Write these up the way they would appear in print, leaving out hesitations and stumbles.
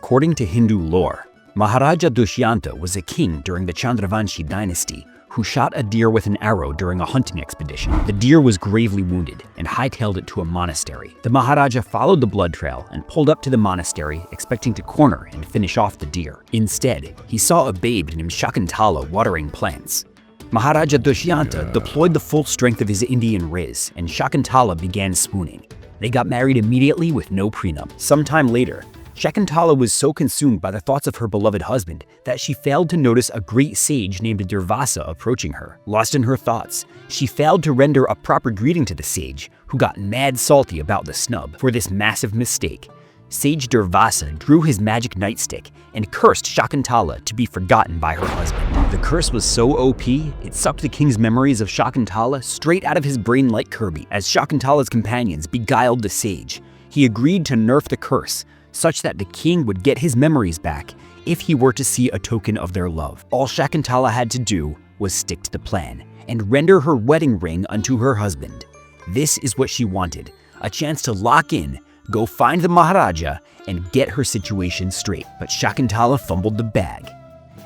According to Hindu lore, Maharaja Dushyanta was a king during the Chandravanshi dynasty who shot a deer with an arrow during a hunting expedition. The deer was gravely wounded and hightailed it to a monastery. The Maharaja followed the blood trail and pulled up to the monastery, expecting to corner and finish off the deer. Instead, he saw a babe named Shakuntala watering plants. Maharaja Dushyanta deployed the full strength of his Indian riz, and Shakuntala began swooning. They got married immediately with no prenup. Sometime later, Shakuntala was so consumed by the thoughts of her beloved husband that she failed to notice a great sage named Durvasa approaching her. Lost in her thoughts, she failed to render a proper greeting to the sage, who got mad salty about the snub. For this massive mistake, Sage Durvasa drew his magic nightstick and cursed Shakuntala to be forgotten by her husband. The curse was so OP, it sucked the king's memories of Shakuntala straight out of his brain like Kirby. As Shakuntala's companions beguiled the sage, he agreed to nerf the curse, such that the king would get his memories back if he were to see a token of their love. All Shakuntala had to do was stick to the plan and render her wedding ring unto her husband. This is what she wanted, a chance to lock in, go find the Maharaja, and get her situation straight. But Shakuntala fumbled the bag.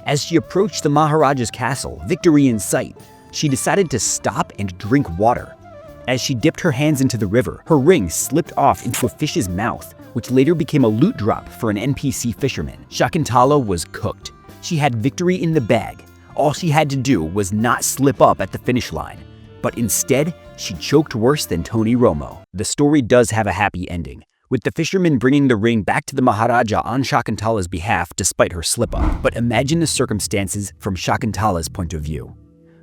As she approached the Maharaja's castle, victory in sight, she decided to stop and drink water. As she dipped her hands into the river, her ring slipped off into a fish's mouth, which later became a loot drop for an NPC fisherman. Shakuntala was cooked. She had victory in the bag. All she had to do was not slip up at the finish line. But instead, she choked worse than Tony Romo. The story does have a happy ending, with the fisherman bringing the ring back to the Maharaja on Shakuntala's behalf despite her slip-up. But imagine the circumstances from Shakuntala's point of view.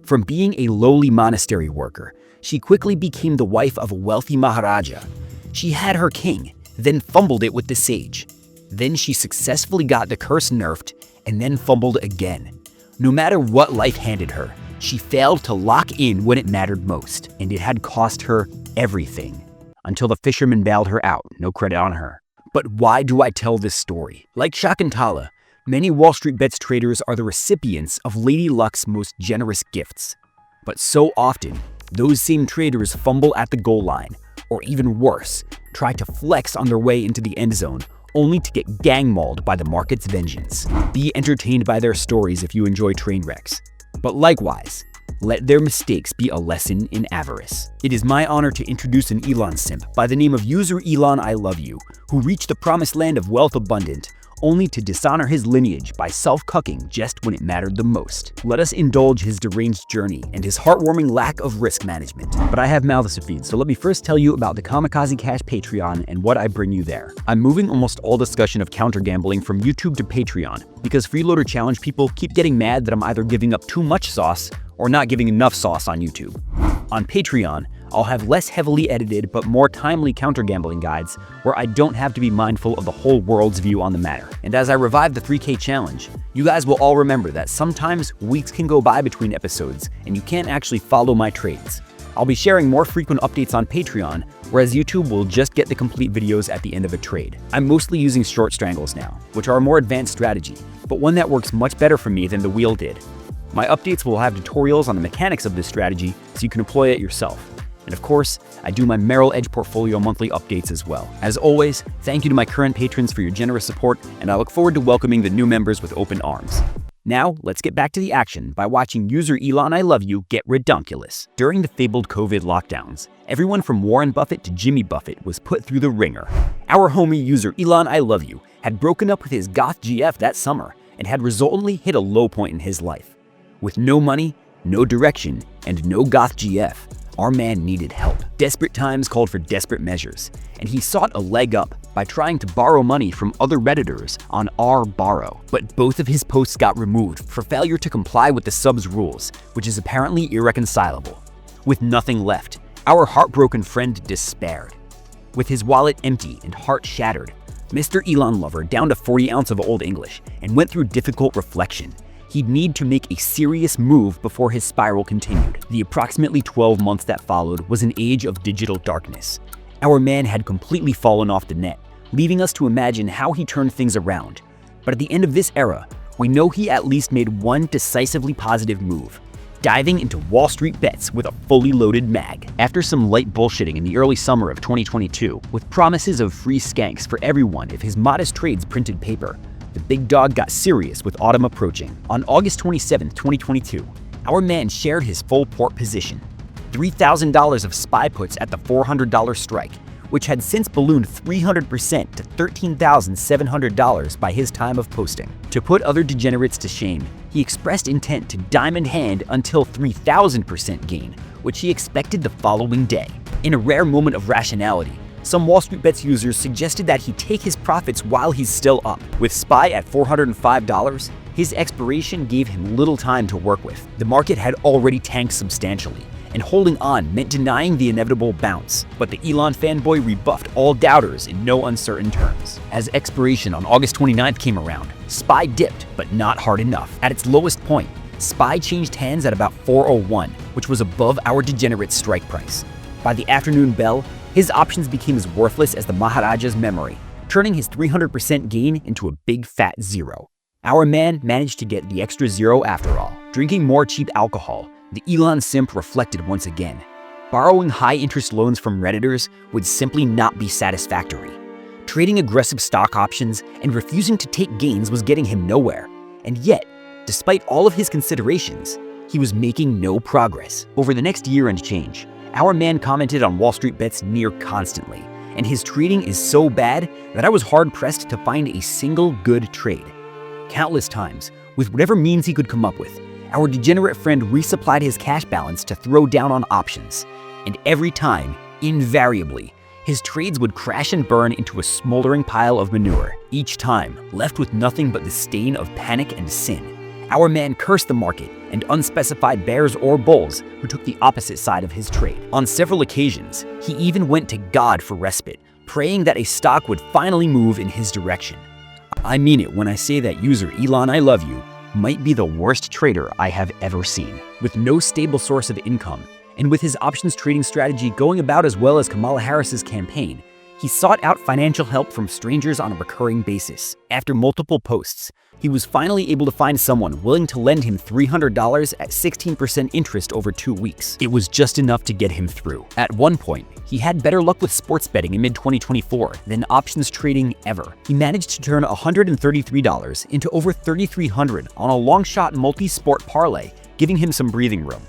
From being a lowly monastery worker, she quickly became the wife of a wealthy Maharaja. She had her king, then fumbled it with the sage. Then she successfully got the curse nerfed, and then fumbled again. No matter what life handed her, she failed to lock in when it mattered most, and it had cost her everything. Until the fisherman bailed her out, no credit on her. But why do I tell this story? Like Shakuntala, many WallStreetBets traders are the recipients of Lady Luck's most generous gifts. But so often, those same traders fumble at the goal line, or even worse, try to flex on their way into the end zone, only to get gang mauled by the market's vengeance. Be entertained by their stories if you enjoy train wrecks. But likewise, let their mistakes be a lesson in avarice. It is my honor to introduce an Elon simp by the name of user Elon I Love You, who reached the promised land of wealth abundant, only to dishonor his lineage by self-cucking just when it mattered the most. Let us indulge his deranged journey and his heartwarming lack of risk management. But I have mouths to feed, so let me first tell you about the Kamikaze Cash Patreon and what I bring you there. I'm moving almost all discussion of counter gambling from YouTube to Patreon, because freeloader challenge people keep getting mad that I'm either giving up too much sauce or not giving enough sauce on YouTube. On Patreon, I'll have less heavily edited but more timely counter-gambling guides where I don't have to be mindful of the whole world's view on the matter. And as I revive the 3K challenge, you guys will all remember that sometimes weeks can go by between episodes and you can't actually follow my trades. I'll be sharing more frequent updates on Patreon, whereas YouTube will just get the complete videos at the end of a trade. I'm mostly using short strangles now, which are a more advanced strategy, but one that works much better for me than the wheel did. My updates will have tutorials on the mechanics of this strategy so you can employ it yourself. And of course, I do my Merrill Edge portfolio monthly updates as well. As always, thank you to my current patrons for your generous support, and I look forward to welcoming the new members with open arms. Now, let's get back to the action by watching user Elon I Love You get redonkulous. During the fabled COVID lockdowns, everyone from Warren Buffett to Jimmy Buffett was put through the ringer. Our homie user Elon I Love You had broken up with his goth GF that summer and had resultantly hit a low point in his life. With no money, no direction, and no goth GF, our man needed help. Desperate times called for desperate measures, and he sought a leg up by trying to borrow money from other Redditors on r/borrow. But both of his posts got removed for failure to comply with the sub's rules, which is apparently irreconcilable. With nothing left, our heartbroken friend despaired. With his wallet empty and heart shattered, Mr. Elon Lover downed a 40 ounce of Old English and went through difficult reflection. He'd need to make a serious move before his spiral continued. The approximately 12 months that followed was an age of digital darkness. Our man had completely fallen off the net, leaving us to imagine how he turned things around. But at the end of this era, we know he at least made one decisively positive move. diving into Wall Street Bets with a fully loaded mag. After some light bullshitting in the early summer of 2022, with promises of free skanks for everyone if his modest trades printed paper, the big dog got serious with autumn approaching. On August 27, 2022, our man shared his full port position, $3,000 of SPY puts at the $400 strike, which had since ballooned 300% to $13,700 by his time of posting. To put other degenerates to shame, he expressed intent to diamond hand until 3,000% gain, which he expected the following day. In a rare moment of rationality, some Wall Street Bets users suggested that he take his profits while he's still up. With SPY at $405, his expiration gave him little time to work with. The market had already tanked substantially, and holding on meant denying the inevitable bounce. But the Elon fanboy rebuffed all doubters in no uncertain terms. As expiration on August 29th came around, SPY dipped, but not hard enough. At its lowest point, SPY changed hands at about 401, which was above our degenerate strike price. By the afternoon bell, his options became as worthless as the Maharaja's memory, turning his 300% gain into a big fat zero. Our man managed to get the extra zero after all. Drinking more cheap alcohol, the Elon simp reflected once again. Borrowing high-interest loans from Redditors would simply not be satisfactory. Trading aggressive stock options and refusing to take gains was getting him nowhere. And yet, despite all of his considerations, he was making no progress. Over the next year and change, our man commented on Wall Street Bets near constantly, and his trading is so bad that I was hard-pressed to find a single good trade. Countless times, with whatever means he could come up with, our degenerate friend resupplied his cash balance to throw down on options. And every time, invariably, his trades would crash and burn into a smoldering pile of manure, each time left with nothing but the stain of panic and sin. Our man cursed the market and unspecified bears or bulls who took the opposite side of his trade. On several occasions, he even went to God for respite, praying that a stock would finally move in his direction. I mean it when I say that user Elon I love you might be the worst trader I have ever seen. With no stable source of income, and with his options trading strategy going about as well as Kamala Harris's campaign, he sought out financial help from strangers on a recurring basis. After multiple posts, he was finally able to find someone willing to lend him $300 at 16% interest over 2 weeks. It was just enough to get him through. At one point, he had better luck with sports betting in mid-2024 than options trading ever. He managed to turn $133 into over $3,300 on a long-shot multi-sport parlay, giving him some breathing room.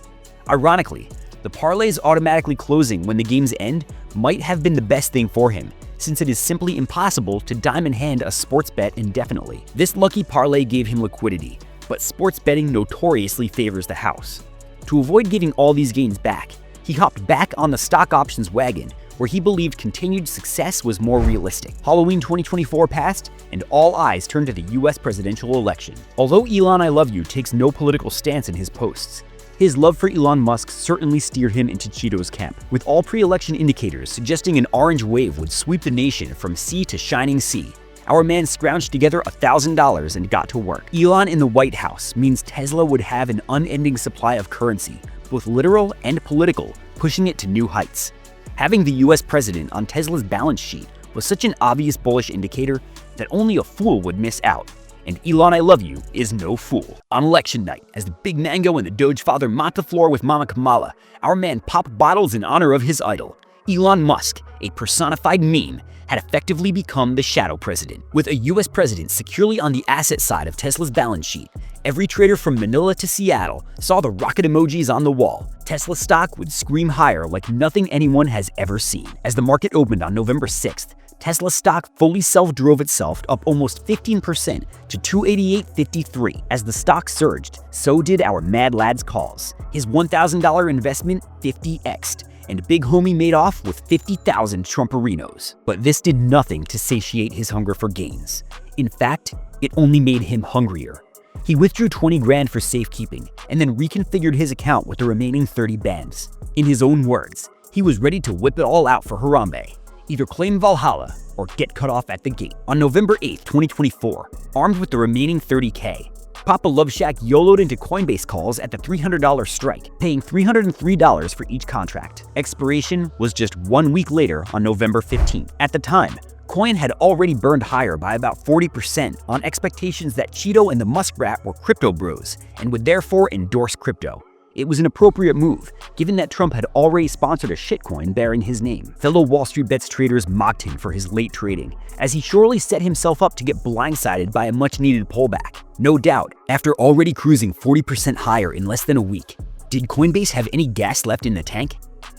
Ironically, the parlays automatically closing when the games end might have been the best thing for him, since it is simply impossible to diamond hand a sports bet indefinitely. This lucky parlay gave him liquidity, but sports betting notoriously favors the house. To avoid giving all these gains back, he hopped back on the stock options wagon, where he believed continued success was more realistic. Halloween 2024 passed, and all eyes turned to the US presidential election. Although Elon I Love You takes no political stance in his posts, his love for Elon Musk certainly steered him into Cheeto's camp, with all pre-election indicators suggesting an orange wave would sweep the nation from sea to shining sea. Our man scrounged together $1,000 and got to work. Elon in the White House means Tesla would have an unending supply of currency, both literal and political, pushing it to new heights. Having the US president on Tesla's balance sheet was such an obvious bullish indicator that only a fool would miss out. And Elon I Love You is no fool. On election night, as the Big Mango and the Doge father mop the floor with Mama Kamala, our man popped bottles in honor of his idol. Elon Musk, a personified meme, had effectively become the shadow president. With a US president securely on the asset side of Tesla's balance sheet, every trader from Manila to Seattle saw the rocket emojis on the wall. Tesla stock would scream higher like nothing anyone has ever seen. As the market opened on November 6th, Tesla stock fully self-drove itself up almost 15% to $288.53. As the stock surged, so did our Mad Lad's calls. His $1,000 investment 50x'd, and Big Homie made off with 50,000 Trumperinos. But this did nothing to satiate his hunger for gains. In fact, it only made him hungrier. He withdrew 20 grand for safekeeping, and then reconfigured his account with the remaining 30 bands. In his own words, he was ready to whip it all out for Harambe. Either claim Valhalla or get cut off at the gate. On November 8, 2024, armed with the remaining 30K, Papa Love Shack YOLO'd into Coinbase calls at the $300 strike, paying $303 for each contract. Expiration was just 1 week later on November 15th. At the time, Coin had already burned higher by about 40% on expectations that Cheeto and the Muskrat were crypto bros and would therefore endorse crypto. It was an appropriate move, given that Trump had already sponsored a shitcoin bearing his name. Fellow WallStreetBets traders mocked him for his late trading, as he surely set himself up to get blindsided by a much-needed pullback. No doubt, after already cruising 40% higher in less than a week. Did Coinbase have any gas left in the tank?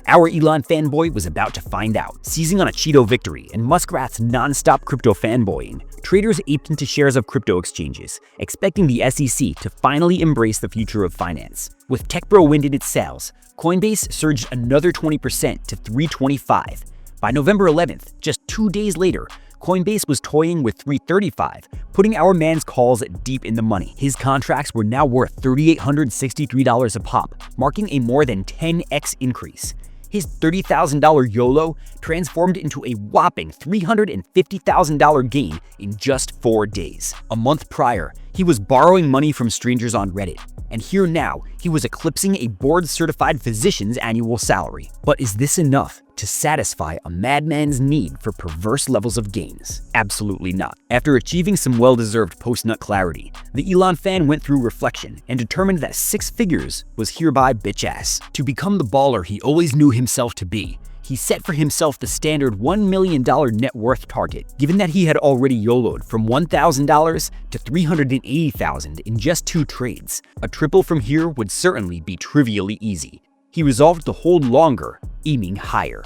Our Elon fanboy was about to find out. Seizing on a Cheeto victory and Muskrat's non-stop crypto fanboying, traders aped into shares of crypto exchanges, expecting the SEC to finally embrace the future of finance. With TechBro wind in its sails, Coinbase surged another 20% to $325. By November 11th, just 2 days later, Coinbase was toying with $335, putting our man's calls deep in the money. His contracts were now worth $3,863 a pop, marking a more than 10x increase. His $30,000 YOLO transformed into a whopping $350,000 gain in just 4 days. A month prior, he was borrowing money from strangers on Reddit, and here now, he was eclipsing a board-certified physician's annual salary. But is this enough to satisfy a madman's need for perverse levels of gains? Absolutely not. After achieving some well-deserved post-nut clarity, the Elon fan went through reflection and determined that 6 figures was hereby bitch-ass. To become the baller he always knew himself to be, he set for himself the standard $1 million net worth target, given that he had already YOLO'd from $1,000 to $380,000 in just 2 trades. A triple from here would certainly be trivially easy. He resolved to hold longer, aiming higher.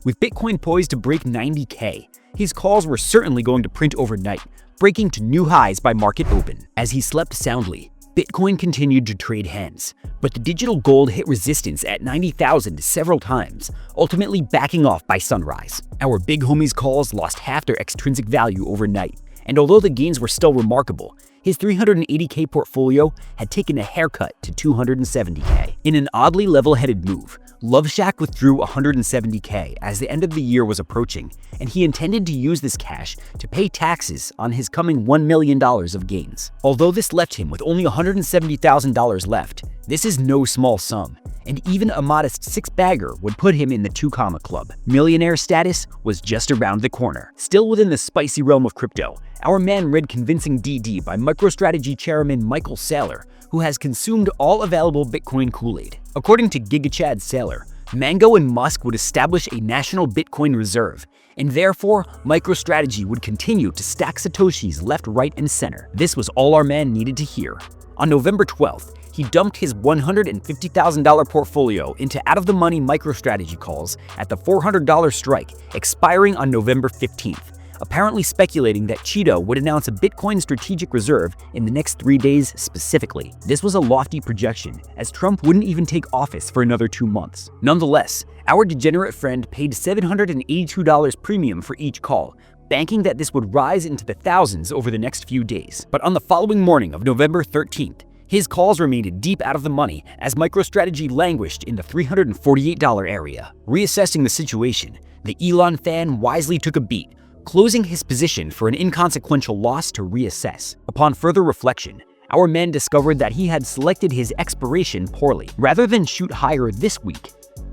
With Bitcoin poised to break 90K, his calls were certainly going to print overnight, breaking to new highs by market open. As he slept soundly, Bitcoin continued to trade hands, but the digital gold hit resistance at 90,000 several times, ultimately backing off by sunrise. Our big homie's calls lost half their extrinsic value overnight, and although the gains were still remarkable, his 380K portfolio had taken a haircut to 270K. In an oddly level-headed move, Love Shack withdrew 170K as the end of the year was approaching, and he intended to use this cash to pay taxes on his coming $1 million of gains. Although this left him with only $170,000 left, this is no small sum, and even a modest 6-bagger would put him in the 2 comma club. Millionaire status was just around the corner. Still within the spicy realm of crypto, our man read convincing DD by MicroStrategy chairman Michael Saylor, who has consumed all available Bitcoin Kool-Aid. According to GigaChad Saylor, Mango and Musk would establish a national Bitcoin reserve, and therefore MicroStrategy would continue to stack Satoshis left, right, and center. This was all our man needed to hear. On November 12th, he dumped his $150,000 portfolio into out-of-the-money MicroStrategy calls at the $400 strike, expiring on November 15th, apparently speculating that Cheeto would announce a Bitcoin strategic reserve in the next 3 days specifically. This was a lofty projection, as Trump wouldn't even take office for another 2 months. Nonetheless, our degenerate friend paid $782 premium for each call, banking that this would rise into the thousands over the next few days. But on the following morning of November 13th, his calls remained deep out of the money as MicroStrategy languished in the $348 area. Reassessing the situation, the Elon fan wisely took a beat, closing his position for an inconsequential loss to reassess. Upon further reflection, our man discovered that he had selected his expiration poorly. Rather than shoot higher this week,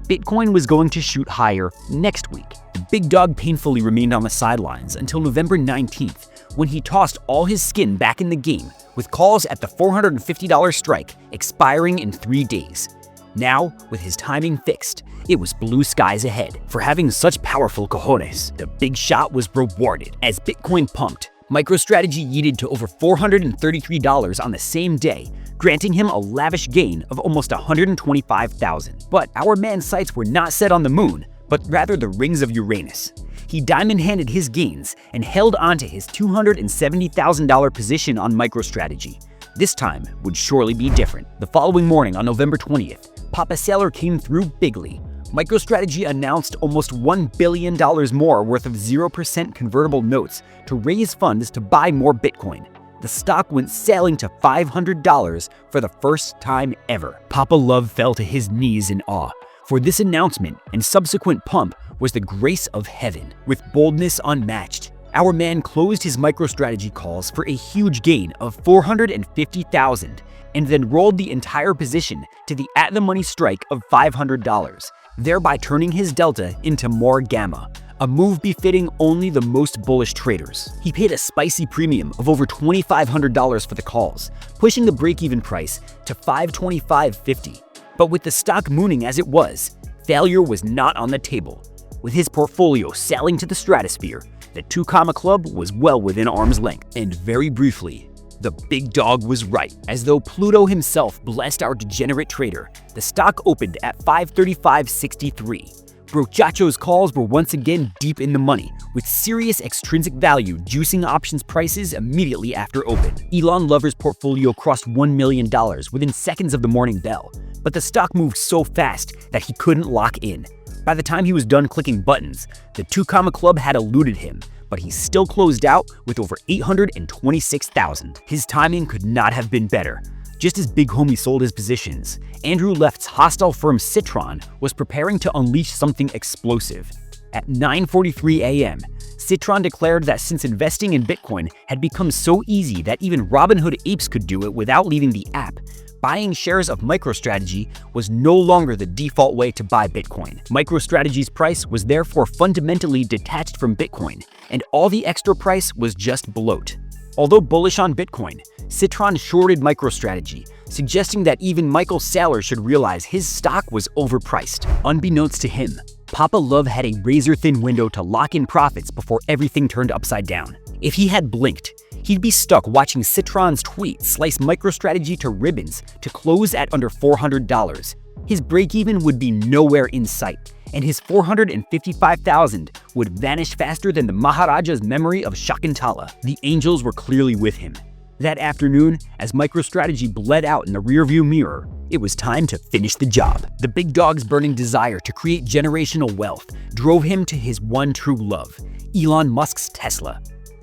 Bitcoin was going to shoot higher next week. The big dog painfully remained on the sidelines until November 19th, when he tossed all his skin back in the game, with calls at the $450 strike expiring in 3 days. Now, with his timing fixed, it was blue skies ahead. For having such powerful cojones, the big shot was rewarded. As Bitcoin pumped, MicroStrategy yeeted to over $433 on the same day, granting him a lavish gain of almost $125,000. But our man's sights were not set on the moon, but rather the rings of Uranus. He diamond-handed his gains and held onto his $270,000 position on MicroStrategy. This time would surely be different. The following morning on November 20th, Papa Saylor came through bigly. MicroStrategy announced almost $1 billion more worth of 0% convertible notes to raise funds to buy more Bitcoin. The stock went sailing to $500 for the first time ever. Papa Love fell to his knees in awe, for this announcement and subsequent pump was the grace of heaven. With boldness unmatched, our man closed his MicroStrategy calls for a huge gain of $450,000 and then rolled the entire position to the at-the-money strike of $500, thereby turning his delta into more gamma, a move befitting only the most bullish traders. He paid a spicy premium of over $2,500 for the calls, pushing the break-even price to $525.50. But with the stock mooning as it was, failure was not on the table. With his portfolio sailing to the stratosphere, the 2 Comma Club was well within arm's length. And very briefly, the big dog was right. As though Pluto himself blessed our degenerate trader, the stock opened at 535.63. Brochacho's calls were once again deep in the money, with serious extrinsic value juicing options prices immediately after open. Elon Lover's portfolio crossed $1 million within seconds of the morning bell, but the stock moved so fast that he couldn't lock in. By the time he was done clicking buttons, the 2 Comma Club had eluded him, but he still closed out with over $826,000. His timing could not have been better. Just as Big Homie sold his positions, Andrew Left's hostile firm Citron was preparing to unleash something explosive. At 9:43 a.m., Citron declared that since investing in Bitcoin had become so easy that even Robinhood apes could do it without leaving the app, buying shares of MicroStrategy was no longer the default way to buy Bitcoin. MicroStrategy's price was therefore fundamentally detached from Bitcoin, and all the extra price was just bloat. Although bullish on Bitcoin, Citron shorted MicroStrategy, suggesting that even Michael Saylor should realize his stock was overpriced. Unbeknownst to him, Papa Love had a razor-thin window to lock in profits before everything turned upside down. If he had blinked, he'd be stuck watching Citron's tweet slice MicroStrategy to ribbons to close at under $400. His break-even would be nowhere in sight, and his $455,000 would vanish faster than the Maharaja's memory of Shakuntala. The angels were clearly with him. That afternoon, as MicroStrategy bled out in the rearview mirror, it was time to finish the job. The big dog's burning desire to create generational wealth drove him to his one true love, Elon Musk's Tesla.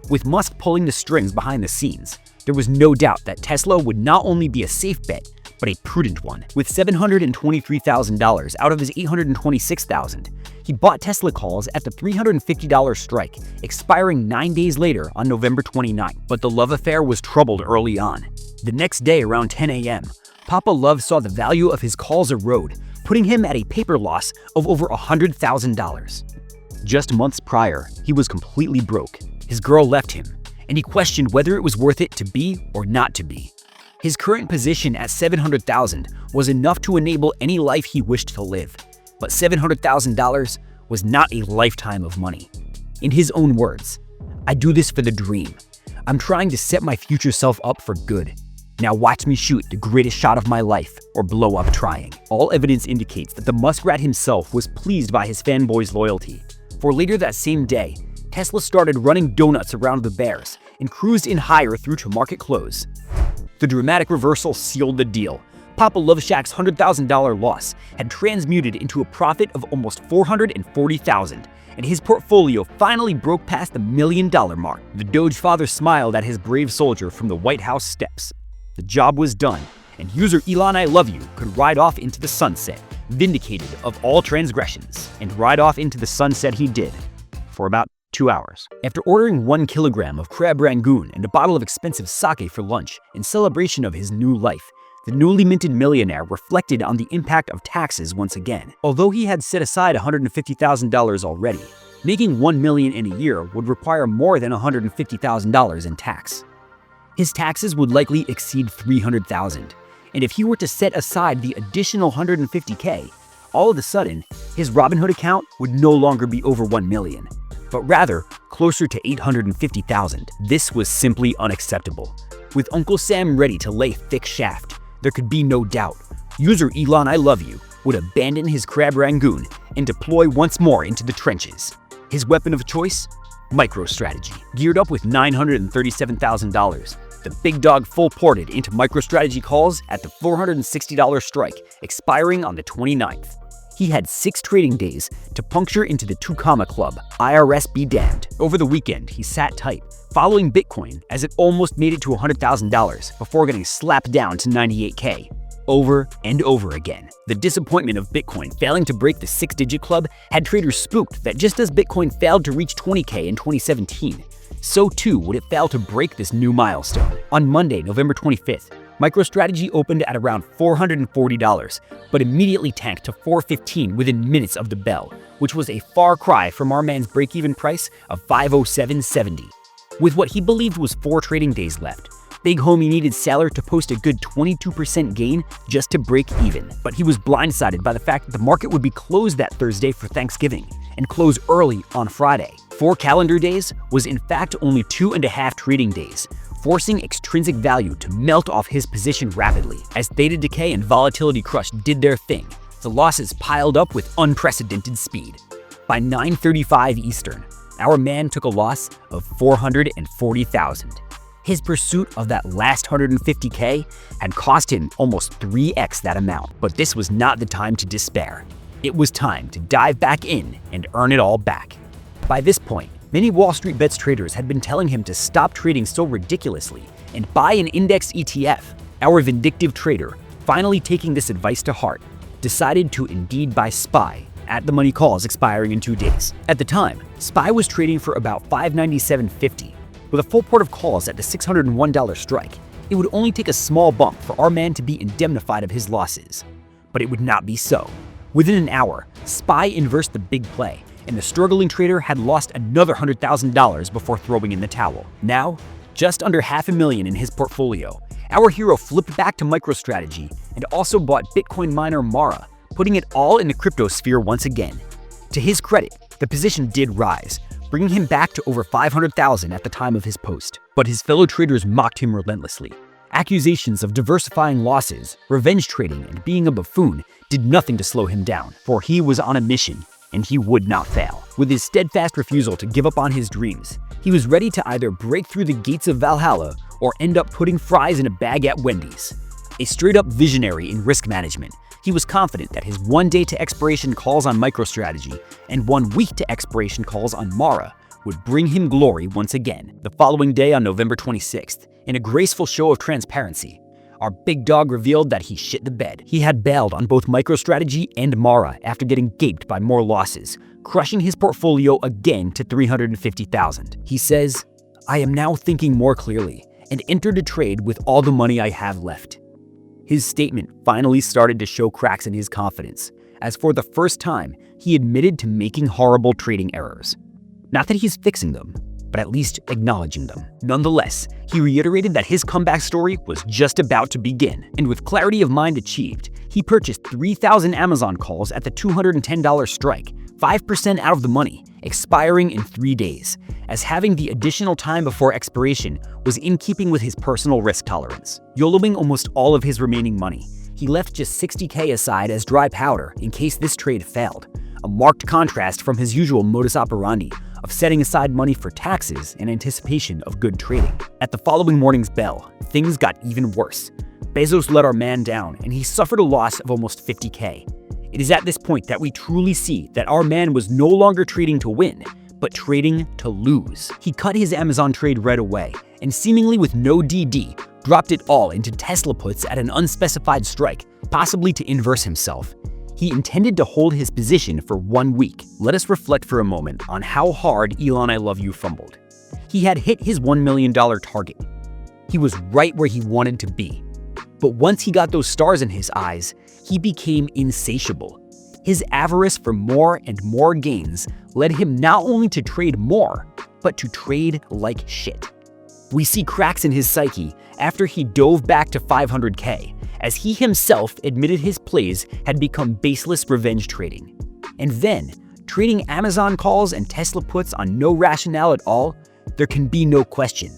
With Musk pulling the strings behind the scenes, there was no doubt that Tesla would not only be a safe bet, but a prudent one. With $723,000 out of his $826,000, he bought Tesla calls at the $350 strike, expiring 9 days later on November 29. But the love affair was troubled early on. The next day around 10 a.m., Papa Love saw the value of his calls erode, putting him at a paper loss of over $100,000. Just months prior, he was completely broke. His girl left him, and he questioned whether it was worth it to be or not to be. His current position at $700,000 was enough to enable any life he wished to live, but $700,000 was not a lifetime of money. In his own words, "I do this for the dream. I'm trying to set my future self up for good. Now watch me shoot the greatest shot of my life or blow up trying." All evidence indicates that the muskrat himself was pleased by his fanboy's loyalty, for later that same day, Tesla started running donuts around the bears and cruised in higher through to market close. The dramatic reversal sealed the deal. Papa Love Shack's $100,000 loss had transmuted into a profit of almost $440,000, and his portfolio finally broke past the $1 million mark. The Doge father smiled at his brave soldier from the White House steps. The job was done, and user Elon I Love You could ride off into the sunset, vindicated of all transgressions. And ride off into the sunset he did, for about 2 hours. After ordering 1 kilogram of crab rangoon and a bottle of expensive sake for lunch in celebration of his new life, the newly minted millionaire reflected on the impact of taxes once again. Although he had set aside $150,000 already, making $1 million in a year would require more than $150,000 in tax. His taxes would likely exceed $300,000, and if he were to set aside the additional $150K, all of a sudden, his Robinhood account would no longer be over $1 million. But rather closer to $850,000. This was simply unacceptable. With Uncle Sam ready to lay thick shaft, there could be no doubt. User Elon I Love You would abandon his crab rangoon and deploy once more into the trenches. His weapon of choice? MicroStrategy. Geared up with $937,000, the big dog full-ported into MicroStrategy calls at the $460 strike, expiring on the 29th. He had 6 trading days to puncture into the 2 Comma Club, IRS be damned. Over the weekend, he sat tight, following Bitcoin as it almost made it to $100,000 before getting slapped down to $98K. Over and over again. The disappointment of Bitcoin failing to break the 6-digit club had traders spooked that just as Bitcoin failed to reach 20K in 2017, so too would it fail to break this new milestone. On Monday, November 25th, MicroStrategy opened at around $440, but immediately tanked to $415 within minutes of the bell, which was a far cry from our man's break-even price of $507.70. With what he believed was 4 trading days left, Big homie needed Saylor to post a good 22% gain just to break even. But he was blindsided by the fact that the market would be closed that Thursday for Thanksgiving and close early on Friday. 4 calendar days was in fact only 2.5 trading days, forcing extrinsic value to melt off his position rapidly. As theta decay and volatility crush did their thing, the losses piled up with unprecedented speed. By 9:35 Eastern, our man took a loss of $440,000. His pursuit of that last 150K had cost him almost 3x that amount. But this was not the time to despair. It was time to dive back in and earn it all back. By this point, many WallStreetBets traders had been telling him to stop trading so ridiculously and buy an index ETF. Our vindictive trader, finally taking this advice to heart, decided to indeed buy SPY at the money calls expiring in 2 days. At the time, SPY was trading for about $597.50. With a full port of calls at the $601 strike, it would only take a small bump for our man to be indemnified of his losses. But it would not be so. Within an hour, SPY inversed the big play, and the struggling trader had lost another $100,000 before throwing in the towel. Now, just under $500,000 in his portfolio, our hero flipped back to MicroStrategy and also bought Bitcoin miner Mara, putting it all in the crypto sphere once again. To his credit, the position did rise, bringing him back to over $500,000 at the time of his post. But his fellow traders mocked him relentlessly. Accusations of diversifying losses, revenge trading, and being a buffoon did nothing to slow him down, for he was on a mission, and he would not fail. With his steadfast refusal to give up on his dreams, he was ready to either break through the gates of Valhalla or end up putting fries in a bag at Wendy's. A straight-up visionary in risk management, he was confident that his 1 day to expiration calls on MicroStrategy and 1 week to expiration calls on Mara would bring him glory once again. The following day on November 26th, in a graceful show of transparency, our big dog revealed that he shit the bed. He had bailed on both MicroStrategy and Mara after getting gaped by more losses, crushing his portfolio again to $350,000. He says, "I am now thinking more clearly and entered a trade with all the money I have left." His statement finally started to show cracks in his confidence, as for the first time, he admitted to making horrible trading errors. Not that he's fixing them, but at least acknowledging them. Nonetheless, he reiterated that his comeback story was just about to begin, and with clarity of mind achieved, he purchased 3,000 Amazon calls at the $210 strike, 5% out of the money, expiring in 3 days, as having the additional time before expiration was in keeping with his personal risk tolerance. YOLOing almost all of his remaining money, he left just $60K aside as dry powder in case this trade failed, a marked contrast from his usual modus operandi of setting aside money for taxes in anticipation of good trading. At the following morning's bell, things got even worse. Bezos let our man down, and he suffered a loss of almost 50K. It is at this point that we truly see that our man was no longer trading to win, but trading to lose. He cut his Amazon trade right away, and seemingly with no DD, dropped it all into Tesla puts at an unspecified strike, possibly to inverse himself. He intended to hold his position for 1 week. Let us reflect for a moment on how hard Elon I Love You fumbled. He had hit his $1 million target. He was right where he wanted to be. But once he got those stars in his eyes, he became insatiable. His avarice for more and more gains led him not only to trade more, but to trade like shit. We see cracks in his psyche after he dove back to 500K, as he himself admitted his plays had become baseless revenge trading. And then, trading Amazon calls and Tesla puts on no rationale at all, there can be no question.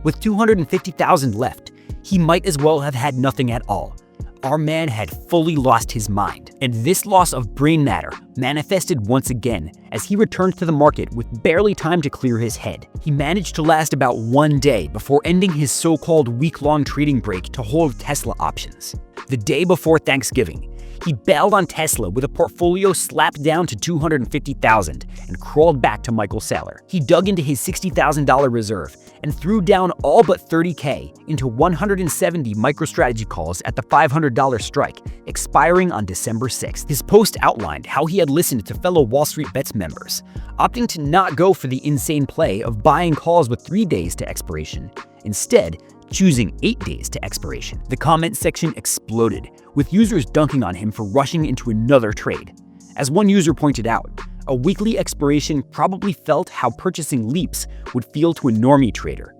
With $250,000 left, he might as well have had nothing at all. Our man had fully lost his mind, and this loss of brain matter manifested once again as he returned to the market with barely time to clear his head. He managed to last about 1 day before ending his so-called week-long trading break to hold Tesla options. The day before Thanksgiving, he bailed on Tesla with a portfolio slapped down to $250,000 and crawled back to Michael Saylor. He dug into his $60,000 reserve and threw down all but $30K into 170 MicroStrategy calls at the $500 strike, expiring on December 6th. His post outlined how he had listened to fellow WallStreetBets members, opting to not go for the insane play of buying calls with 3 days to expiration, instead choosing 8 days to expiration. The comment section exploded, with users dunking on him for rushing into another trade. As one user pointed out, a weekly expiration probably felt how purchasing leaps would feel to a normie trader.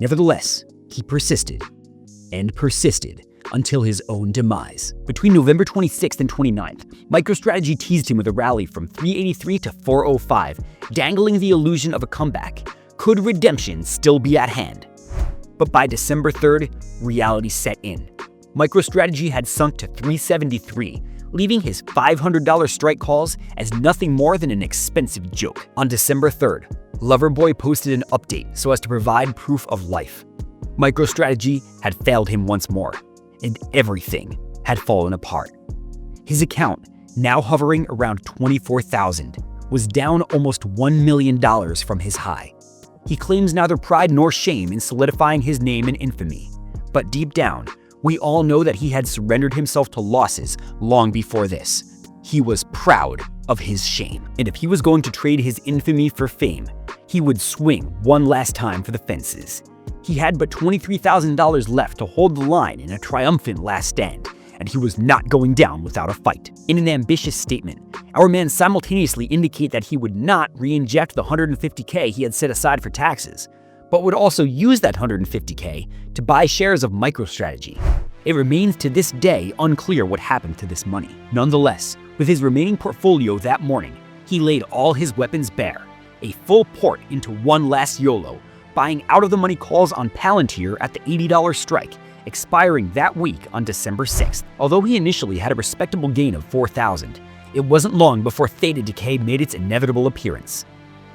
Nevertheless, He persisted and persisted until his own demise. Between November 26th and 29th, MicroStrategy teased him with a rally from 383 to 405, dangling the illusion of a comeback. Could redemption still be at hand? But by December 3rd, reality set in. MicroStrategy had sunk to 373, leaving his $500 strike calls as nothing more than an expensive joke. On December 3rd, Loverboy posted an update so as to provide proof of life. MicroStrategy had failed him once more, and everything had fallen apart. His account, now hovering around 24,000, was down almost $1 million from his high. He claims neither pride nor shame in solidifying his name and infamy, but deep down, we all know that he had surrendered himself to losses long before this. He was proud of his shame, and if he was going to trade his infamy for fame, he would swing one last time for the fences. He had but $23,000 left to hold the line in a triumphant last stand, and he was not going down without a fight. In an ambitious statement, our man simultaneously indicated that he would not re-inject the $150K he had set aside for taxes, but would also use that $150K to buy shares of MicroStrategy. It remains to this day unclear what happened to this money. Nonetheless, with his remaining portfolio that morning, he laid all his weapons bare, a full port into one last YOLO, buying out-of-the-money calls on Palantir at the $80 strike, expiring that week on December 6th. Although he initially had a respectable gain of 4,000, it wasn't long before Theta Decay made its inevitable appearance.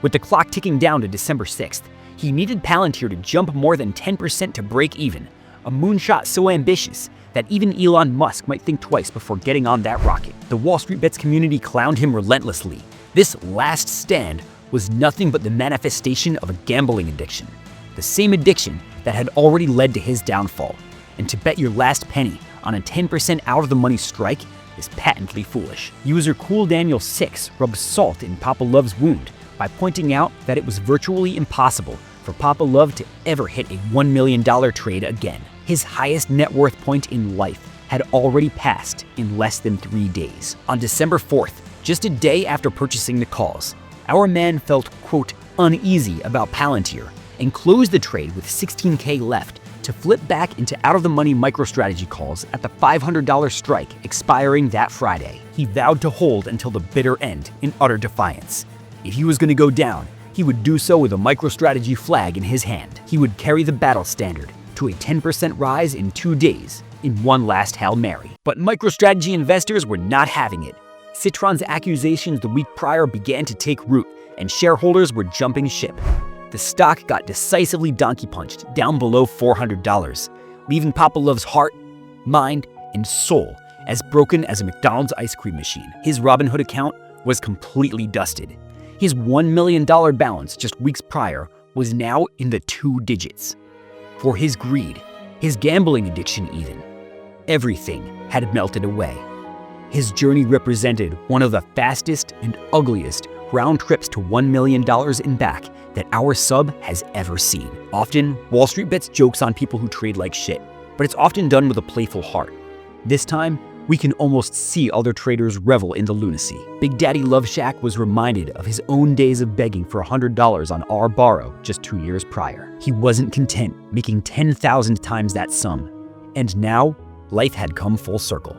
With the clock ticking down to December 6th, he needed Palantir to jump more than 10% to break even, a moonshot so ambitious that even Elon Musk might think twice before getting on that rocket. The WallStreetBets community clowned him relentlessly. This last stand was nothing but the manifestation of a gambling addiction, the same addiction that had already led to his downfall. And to bet your last penny on a 10% out-of-the-money strike is patently foolish. User CoolDaniel6 rubbed salt in Papa Love's wound by pointing out that it was virtually impossible for Papa Love to ever hit a $1 million trade again. His highest net worth point in life had already passed in less than 3 days. On December 4th, just a day after purchasing the calls, our man felt, quote, uneasy about Palantir and closed the trade with $16K left to flip back into out-of-the-money MicroStrategy calls at the $500 strike expiring that Friday. He vowed to hold until the bitter end in utter defiance. If he was going to go down, he would do so with a MicroStrategy flag in his hand. He would carry the battle standard to a 10% rise in 2 days in one last Hail Mary. But MicroStrategy investors were not having it. Citron's accusations the week prior began to take root, and shareholders were jumping ship. The stock got decisively donkey-punched down below $400, leaving Papa Love's heart, mind, and soul as broken as a McDonald's ice cream machine. His Robinhood account was completely dusted. His $1 million balance just weeks prior was now in the 2 digits. For his greed, his gambling addiction even, everything had melted away. His journey represented one of the fastest and ugliest round trips to $1 million and back that our sub has ever seen. Often, WallStreetBets jokes on people who trade like shit, but it's often done with a playful heart. This time, we can almost see other traders revel in the lunacy. Big Daddy Love Shack was reminded of his own days of begging for $100 on R Borrow just 2 years prior. He wasn't content making 10,000 times that sum, and now life had come full circle.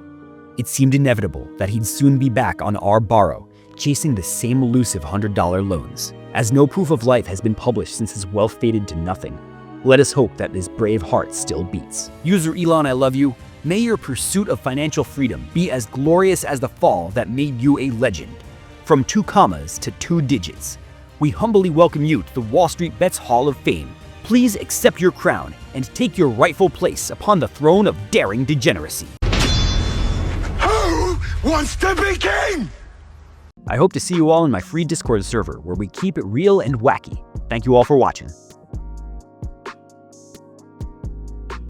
It seemed inevitable that he'd soon be back on R Borrow, chasing the same elusive $100 loans. As no proof of life has been published since his wealth faded to nothing, let us hope that his brave heart still beats. User Elon, I love you. May your pursuit of financial freedom be as glorious as the fall that made you a legend. From 2 commas to 2 digits, we humbly welcome you to the WallStreetBets Hall of Fame. Please accept your crown and take your rightful place upon the throne of daring degeneracy. Who wants to be king? I hope to see you all in my free Discord server where we keep it real and wacky. Thank you all for watching.